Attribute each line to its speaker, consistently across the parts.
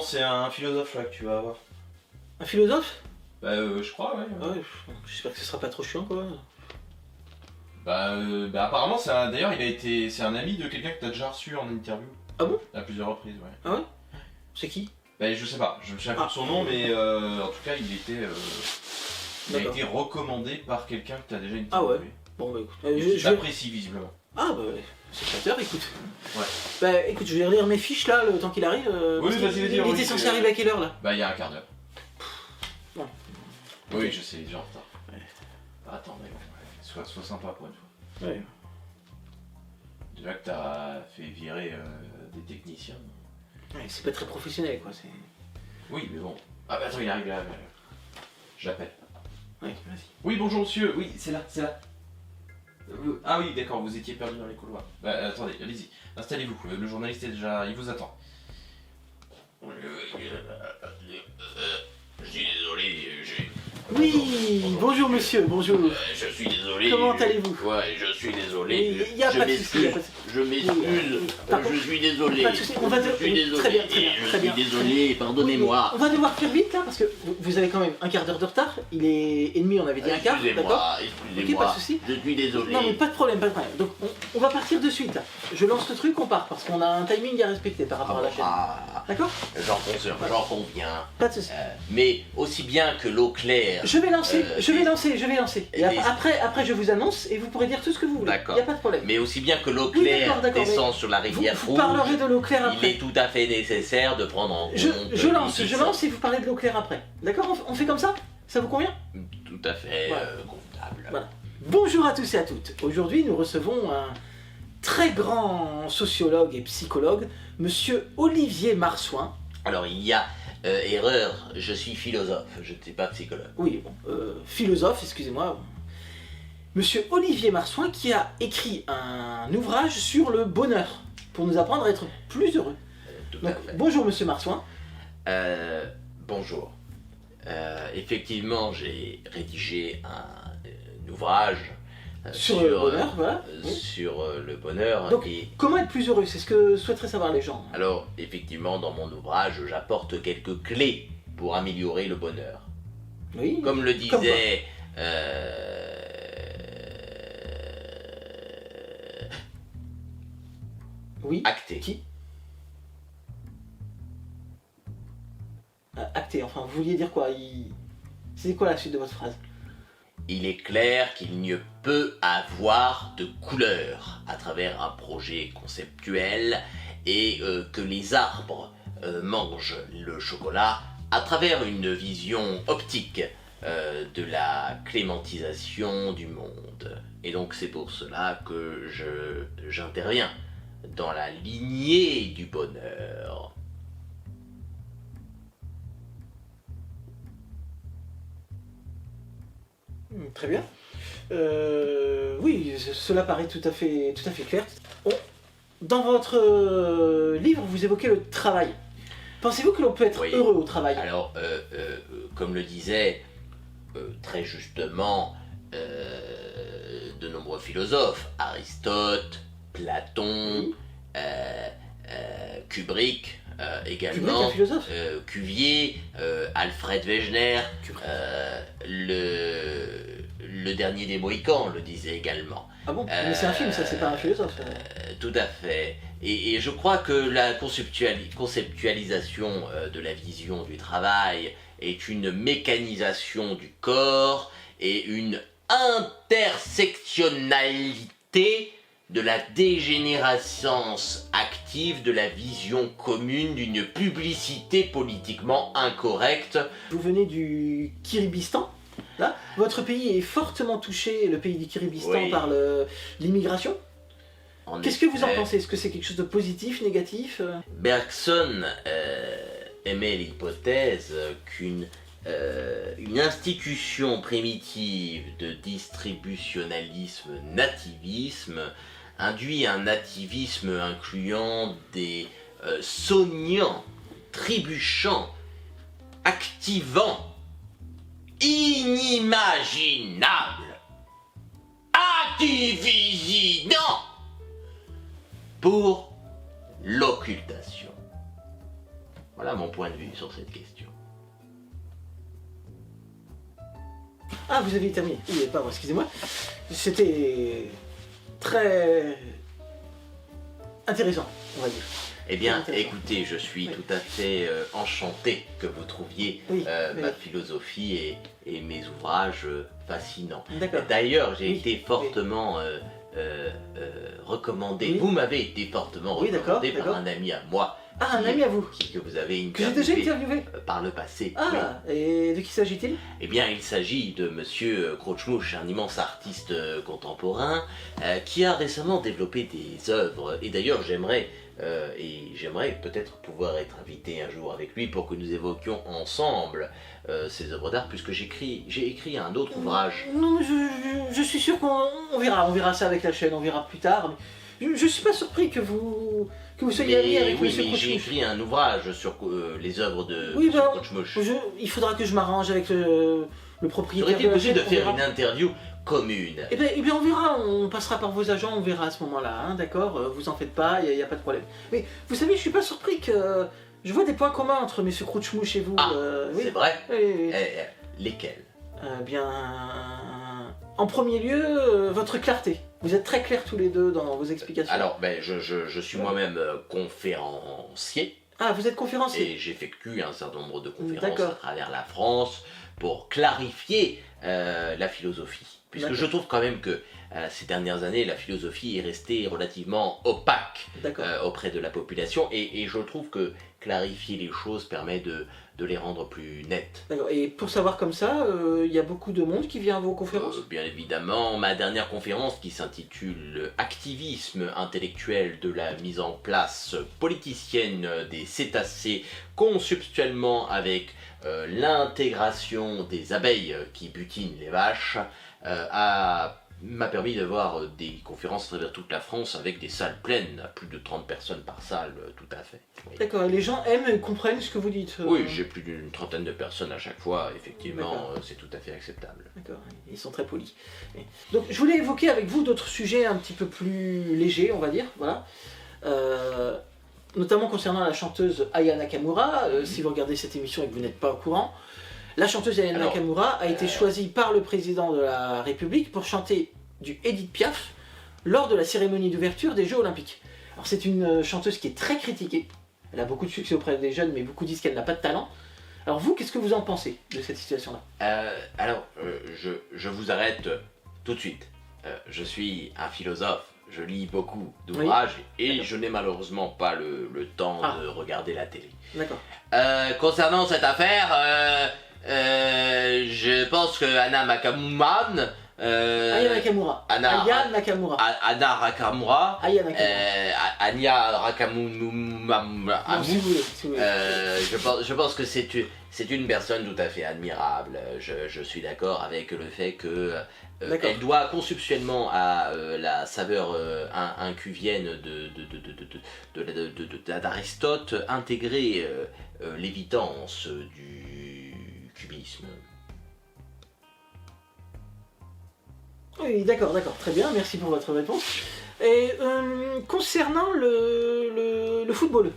Speaker 1: c'est un philosophe là que tu vas avoir.
Speaker 2: Un philosophe?
Speaker 1: Je crois, ouais.
Speaker 2: Ouais, j'espère que ce sera pas trop chiant, quoi.
Speaker 1: Apparemment, c'est un ami de quelqu'un que t'as déjà reçu en interview.
Speaker 2: Ah bon?
Speaker 1: À plusieurs reprises, ouais.
Speaker 2: Ah ouais? C'est qui?
Speaker 1: Je sais pas, je me souviens plus de son nom, mais en tout cas, il a été recommandé par quelqu'un que t'as déjà interviewé.
Speaker 2: Ah ouais? Bon bah écoute,
Speaker 1: je t'apprécie visiblement.
Speaker 2: Ah bah ouais, c'est flatteur, écoute.
Speaker 1: Ouais.
Speaker 2: Bah écoute, je vais relire mes fiches là, le temps qu'il arrive.
Speaker 1: Oui, vas-y.
Speaker 2: Il était censé arriver à quelle heure là?
Speaker 1: Il y a un quart d'heure.
Speaker 2: Non.
Speaker 1: Oui, je sais, déjà en retard.
Speaker 2: Ouais.
Speaker 1: Attends, mais bon, sois sympa pour une fois.
Speaker 2: Ouais.
Speaker 1: Déjà que t'as fait virer des techniciens.
Speaker 2: Ouais, c'est pas très professionnel quoi, c'est...
Speaker 1: Oui, mais bon. Ah bah attends, il arrive là. Je l'appelle.
Speaker 2: Ouais, vas-y.
Speaker 1: Oui, bonjour monsieur, oui, c'est là. Ah oui, d'accord, vous étiez perdu dans les couloirs. Attendez, allez-y, installez-vous, le journaliste est déjà... il vous attend. Je suis désolé,
Speaker 2: Oui, bonjour monsieur, bonjour.
Speaker 1: je suis désolé.
Speaker 2: Comment allez-vous?
Speaker 1: Ouais, je suis désolé.
Speaker 2: Il y a pas de souci,
Speaker 1: Je m'excuse, je suis désolé.
Speaker 2: Pas de souci, on va
Speaker 1: Je suis désolé.
Speaker 2: Très bien,
Speaker 1: Je suis désolé, pardonnez-moi.
Speaker 2: On va devoir faire vite là parce que vous avez quand même un quart d'heure de retard. Il est ennemi, on avait dit un quart, d'accord?
Speaker 1: Excusez-moi,
Speaker 2: pas de souci.
Speaker 1: je suis désolé.
Speaker 2: Non mais pas de problème, pas de problème. Donc on va partir de suite là. Je lance le truc, on part parce qu'on a un timing à respecter par rapport à la chaîne. D'accord?
Speaker 1: J'en conviens.
Speaker 2: Pas de souci.
Speaker 1: Mais aussi bien que l'eau claire.
Speaker 2: Je vais lancer. Et après je vous annonce et vous pourrez dire tout ce que vous voulez.
Speaker 1: D'accord.
Speaker 2: Il n'y a pas de problème.
Speaker 1: Mais aussi bien que l'eau claire descend sur la rivière
Speaker 2: Vous
Speaker 1: Rouge,
Speaker 2: parlerez de l'eau claire après.
Speaker 1: il est tout à fait nécessaire de prendre en compte.
Speaker 2: Je lance et vous parlez de l'eau claire après. D'accord? On fait comme ça? Ça vous convient?
Speaker 1: Tout à fait
Speaker 2: Voilà.
Speaker 1: convenable.
Speaker 2: Voilà. Bonjour à tous et à toutes. Aujourd'hui nous recevons un très grand sociologue et psychologue, monsieur Olivier Marsouin.
Speaker 1: Alors il y a erreur, je suis philosophe, je ne suis pas psychologue.
Speaker 2: Oui, bon, philosophe, excusez-moi. Monsieur Olivier Marsouin qui a écrit un ouvrage sur le bonheur pour nous apprendre à être plus heureux.
Speaker 1: Tout à fait.
Speaker 2: Bonjour monsieur Marsouin.
Speaker 1: Bonjour. Effectivement, j'ai rédigé un ouvrage
Speaker 2: sur le bonheur, voilà.
Speaker 1: Sur le bonheur.
Speaker 2: Donc, comment être plus heureux? C'est ce que souhaiteraient savoir les gens.
Speaker 1: Alors, effectivement, dans mon ouvrage, j'apporte quelques clés pour améliorer le bonheur.
Speaker 2: Oui.
Speaker 1: Comme le disait...
Speaker 2: Oui.
Speaker 1: Acté.
Speaker 2: Qui? Acté, enfin, vous vouliez dire quoi? C'est quoi la suite de votre phrase?
Speaker 1: Il est clair qu'il ne peut avoir de couleur à travers un projet conceptuel et que les arbres mangent le chocolat à travers une vision optique de la clémentisation du monde. Et donc c'est pour cela que j'interviens dans la lignée du bonheur.
Speaker 2: Très bien. Oui, cela paraît tout à fait clair. Dans votre livre, vous évoquez le travail. Pensez-vous que l'on peut être heureux au travail?
Speaker 1: Alors, comme le disait très justement de nombreux philosophes, Aristote, Platon, Kubrick également, Cuvier, Alfred Wegener, le dernier des Mohicans le disait également.
Speaker 2: Ah bon? Mais c'est un film, ça, c'est pas un philosophe.
Speaker 1: Tout à fait. Et je crois que la conceptualisation de la vision du travail est une mécanisation du corps et une intersectionnalité de la dégénérescence active de la vision commune d'une publicité politiquement incorrecte.
Speaker 2: Vous venez du Kiribistan, là. Votre pays est fortement touché, le pays du Kiribistan, par l'immigration. Qu'est-ce que vous en pensez? Est-ce que c'est quelque chose de positif, négatif?
Speaker 1: Bergson émet l'hypothèse qu'une institution primitive de distributionnalisme nativisme induit un nativisme incluant des soignants, trébuchants, activants, inimaginables, activisinants pour l'occultation. Voilà mon point de vue sur cette question.
Speaker 2: Ah, vous avez terminé. Oui, pardon, excusez-moi. C'était très intéressant, on va dire.
Speaker 1: Eh bien, écoutez, je suis tout à fait enchanté que vous trouviez ma philosophie et mes ouvrages fascinants. D'ailleurs, j'ai été fortement recommandé. Vous m'avez été fortement recommandé par un ami à moi.
Speaker 2: Ah, un ami à vous
Speaker 1: que vous avez
Speaker 2: que j'ai déjà interviewé
Speaker 1: par le passé.
Speaker 2: Ah, et de qui s'agit-il?
Speaker 1: Eh bien, il s'agit de Monsieur Crochemouche, un immense artiste contemporain qui a récemment développé des œuvres. Et d'ailleurs, j'aimerais peut-être pouvoir être invité un jour avec lui pour que nous évoquions ensemble ces œuvres d'art, puisque j'ai écrit un autre ouvrage.
Speaker 2: Non, je suis sûr qu'on verra ça avec la chaîne, on verra plus tard. Mais je suis pas surpris que vous soyez ami avec Monsieur Crochemouche.
Speaker 1: J'ai écrit un ouvrage sur les œuvres de Monsieur Crochemouche.
Speaker 2: Il faudra que je m'arrange avec le propriétaire.
Speaker 1: Il aurait été possible de faire une interview commune.
Speaker 2: Eh bien on verra, on passera par vos agents, on verra à ce moment-là, hein, d'accord? Vous en faites pas, il n'y a pas de problème. Mais vous savez, je suis pas surpris que... Je vois des points communs entre Monsieur Crochemouche et vous.
Speaker 1: Ah,
Speaker 2: oui.
Speaker 1: C'est vrai?
Speaker 2: Oui.
Speaker 1: Lesquels?
Speaker 2: Bien... En premier lieu, votre clarté. Vous êtes très clairs tous les deux dans vos explications.
Speaker 1: Alors, je suis moi-même conférencier.
Speaker 2: Ah, vous êtes conférencier?
Speaker 1: Et j'effectue un certain nombre de conférences à travers la France pour clarifier la philosophie. Puisque je trouve quand même que ces dernières années, la philosophie est restée relativement opaque auprès de la population. Et je trouve que clarifier les choses permet de les rendre plus nettes.
Speaker 2: D'accord. Et pour savoir comme ça, il y a beaucoup de monde qui vient à vos conférences?
Speaker 1: Bien évidemment, ma dernière conférence qui s'intitule « Activisme intellectuel de la mise en place politicienne des cétacés consubstantiellement avec l'intégration des abeilles qui butinent les vaches » m'a permis d'avoir des conférences à travers toute la France avec des salles pleines, à plus de 30 personnes par salle, tout à fait. Oui.
Speaker 2: D'accord, et les gens aiment et comprennent ce que vous dites?
Speaker 1: Oui, j'ai plus d'une trentaine de personnes à chaque fois, effectivement, c'est tout à fait acceptable.
Speaker 2: D'accord, ils sont très polis. Donc je voulais évoquer avec vous d'autres sujets un petit peu plus légers, on va dire, voilà. Notamment concernant la chanteuse Aya Nakamura, si vous regardez cette émission et que vous n'êtes pas au courant. La chanteuse Aya Nakamura a été choisie par le président de la République pour chanter du Edith Piaf lors de la cérémonie d'ouverture des Jeux Olympiques. Alors c'est une chanteuse qui est très critiquée, elle a beaucoup de succès auprès des jeunes, mais beaucoup disent qu'elle n'a pas de talent. Alors vous, qu'est-ce que vous en pensez de cette situation-là?
Speaker 1: Je vous arrête tout de suite. Je suis un philosophe, je lis beaucoup d'ouvrages et je n'ai malheureusement pas le temps de regarder la télé.
Speaker 2: D'accord.
Speaker 1: Concernant cette affaire, je pense que Anna Nakamura.
Speaker 2: Aya Nakamura. Aya Nakamura.
Speaker 1: Anna Nakamura.
Speaker 2: Aya Nakamura.
Speaker 1: Anya Nakamura. Je pense que c'est une personne tout à fait admirable. Je suis d'accord avec le fait que elle doit consubstantiellement à la saveur incuvienne d'Aristote intégrer l'évidence du cubisme.
Speaker 2: Oui, d'accord, très bien, merci pour votre réponse. Et concernant le football,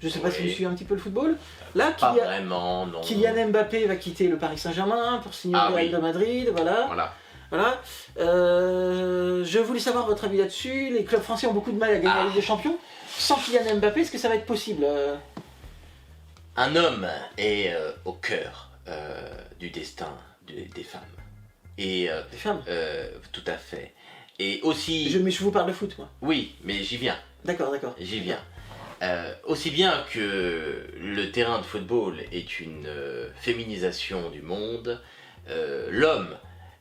Speaker 2: je ne sais pas si vous suivez un petit peu le football. Là,
Speaker 1: pas vraiment, non.
Speaker 2: Kylian Mbappé va quitter le Paris Saint-Germain pour signer au Real de Madrid, voilà. Je voulais savoir votre avis là-dessus. Les clubs français ont beaucoup de mal à gagner la Ligue des Champions. Sans Kylian Mbappé, est-ce que ça va être possible?
Speaker 1: Un homme est au cœur du destin des femmes. Et,
Speaker 2: des femmes
Speaker 1: tout à fait. Et aussi...
Speaker 2: Mais je vous parle de foot, moi.
Speaker 1: Oui, mais j'y viens.
Speaker 2: D'accord.
Speaker 1: J'y viens. Aussi bien que le terrain de football est une féminisation du monde, l'homme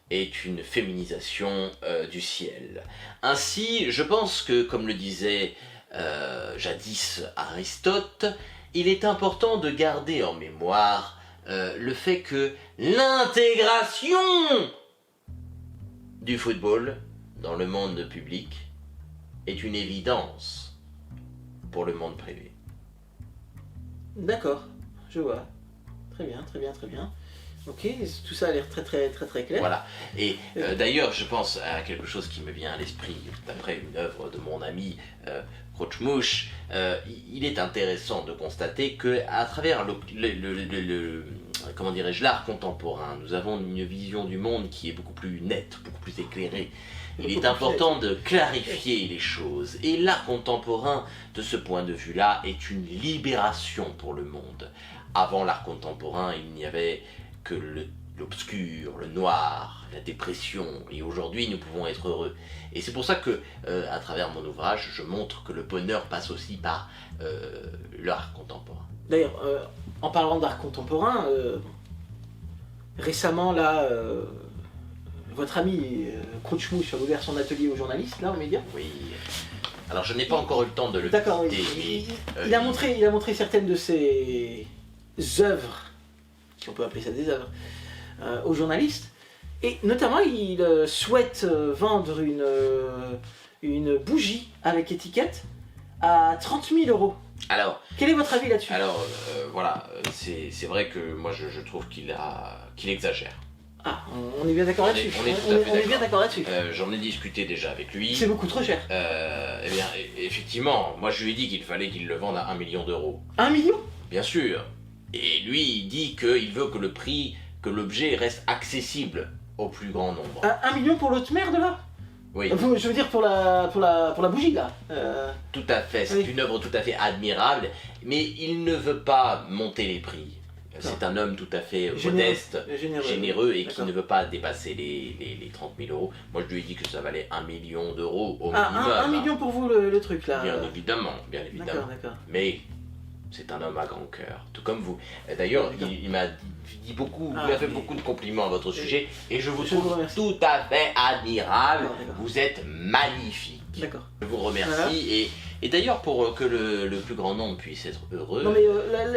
Speaker 1: est une féminisation du ciel. Ainsi, je pense que, comme le disait jadis Aristote, il est important de garder en mémoire le fait que l'intégration du football dans le monde public est une évidence pour le monde privé.
Speaker 2: D'accord, je vois. Très bien. Ok, tout ça a l'air très clair.
Speaker 1: Voilà. Et d'ailleurs, je pense à quelque chose qui me vient à l'esprit, d'après une œuvre de mon ami Crochemouche. Il est intéressant de constater que à travers comment dirais-je, l'art contemporain, nous avons une vision du monde qui est beaucoup plus nette, beaucoup plus éclairée. Il est important de clarifier les choses. Et l'art contemporain, de ce point de vue-là, est une libération pour le monde. Avant l'art contemporain, il n'y avait que l'obscur, le noir, la dépression, et aujourd'hui nous pouvons être heureux. Et c'est pour ça que, à travers mon ouvrage, je montre que le bonheur passe aussi par l'art contemporain.
Speaker 2: D'ailleurs, en parlant d'art contemporain, récemment là, votre ami Crochemouche a ouvert son atelier aux journalistes, là, aux médias.
Speaker 1: Oui. Alors je n'ai pas encore eu le temps de le visiter.
Speaker 2: D'accord, il a montré certaines de ses œuvres, si on peut appeler ça des œuvres, aux journalistes. Et notamment, il souhaite vendre une bougie avec étiquette à 30 000 €.
Speaker 1: Alors,
Speaker 2: quel est votre avis là-dessus?
Speaker 1: Alors, voilà, c'est vrai que moi je trouve qu'il exagère.
Speaker 2: Ah, on est bien d'accord là-dessus. On est bien d'accord là-dessus.
Speaker 1: J'en ai discuté déjà avec lui.
Speaker 2: C'est beaucoup trop cher.
Speaker 1: Eh bien, effectivement, moi je lui ai dit qu'il fallait qu'il le vende à 1 million d'euros.
Speaker 2: 1 million?
Speaker 1: Bien sûr. Et lui, il dit qu'il veut que le prix, que l'objet reste accessible au plus grand nombre.
Speaker 2: 1 million pour l'autre merde là?
Speaker 1: Oui.
Speaker 2: Je veux dire pour la bougie là.
Speaker 1: Tout à fait, c'est une œuvre tout à fait admirable, mais il ne veut pas monter les prix. C'est un homme tout à fait modeste, généreux et qui ne veut pas dépasser les 30 000 €. Moi je lui ai dit que ça valait 1 million d'euros au minimum.
Speaker 2: 1 million pour vous le truc là.
Speaker 1: Bien évidemment, bien évidemment.
Speaker 2: D'accord.
Speaker 1: Mais c'est un homme à grand cœur, tout comme vous. D'ailleurs, il m'a dit beaucoup, il m'a fait beaucoup de compliments à votre sujet et je vous trouve tout à fait admirable. Vous êtes magnifique.
Speaker 2: D'accord.
Speaker 1: Je vous remercie et d'ailleurs pour que le plus grand nombre puisse être heureux.
Speaker 2: Non mais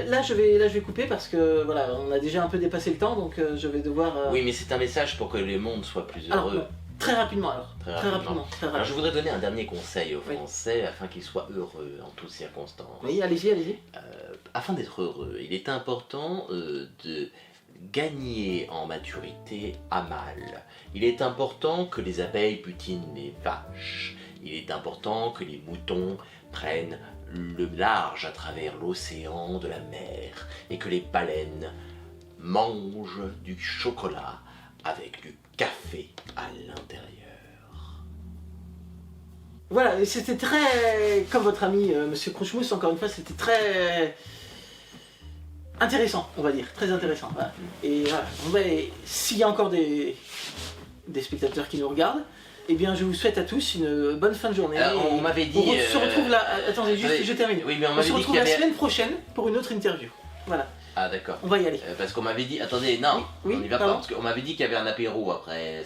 Speaker 2: là je vais couper parce que voilà, on a déjà un peu dépassé le temps donc je vais devoir.
Speaker 1: Oui, mais c'est un message pour que le monde soit plus heureux.
Speaker 2: Alors, très rapidement alors. Très rapidement.
Speaker 1: Alors je voudrais donner un dernier conseil aux Français afin qu'ils soient heureux en toutes circonstances.
Speaker 2: Oui, allez-y.
Speaker 1: Afin d'être heureux, il est important de gagner en maturité à mal. Il est important que les abeilles butinent les vaches. Il est important que les moutons prennent le large à travers l'océan de la mer et que les baleines mangent du chocolat avec du café à l'intérieur.
Speaker 2: Voilà, et c'était très... Comme votre ami Monsieur Crochemouche, encore une fois, c'était très... intéressant, on va dire. Très intéressant. Voilà. Et voilà, s'il y a encore des spectateurs qui nous regardent, eh bien, je vous souhaite à tous une bonne fin de journée.
Speaker 1: On m'avait dit...
Speaker 2: On se retrouve là... Attendez, juste, je termine.
Speaker 1: Oui, mais
Speaker 2: on se retrouve la semaine prochaine pour une autre interview. Voilà.
Speaker 1: Ah, d'accord.
Speaker 2: On va y aller.
Speaker 1: Parce qu'on m'avait dit... Attendez, non,
Speaker 2: oui,
Speaker 1: on y va pas, parce qu'on m'avait dit qu'il y avait un apéro après.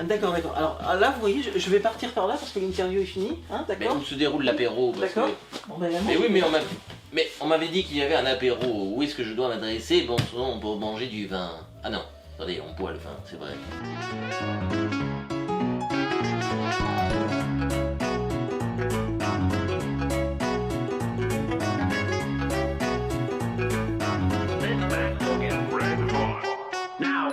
Speaker 2: D'accord. Alors là, vous voyez, je vais partir par là parce que l'interview est finie. Hein,
Speaker 1: mais où se déroule l'apéro?
Speaker 2: D'accord.
Speaker 1: Mais oui, mais on m'avait dit qu'il y avait un apéro. Où est-ce que je dois m'adresser? Bon, souvent, on peut manger du vin. Ah non, attendez, on boit le vin, c'est vrai.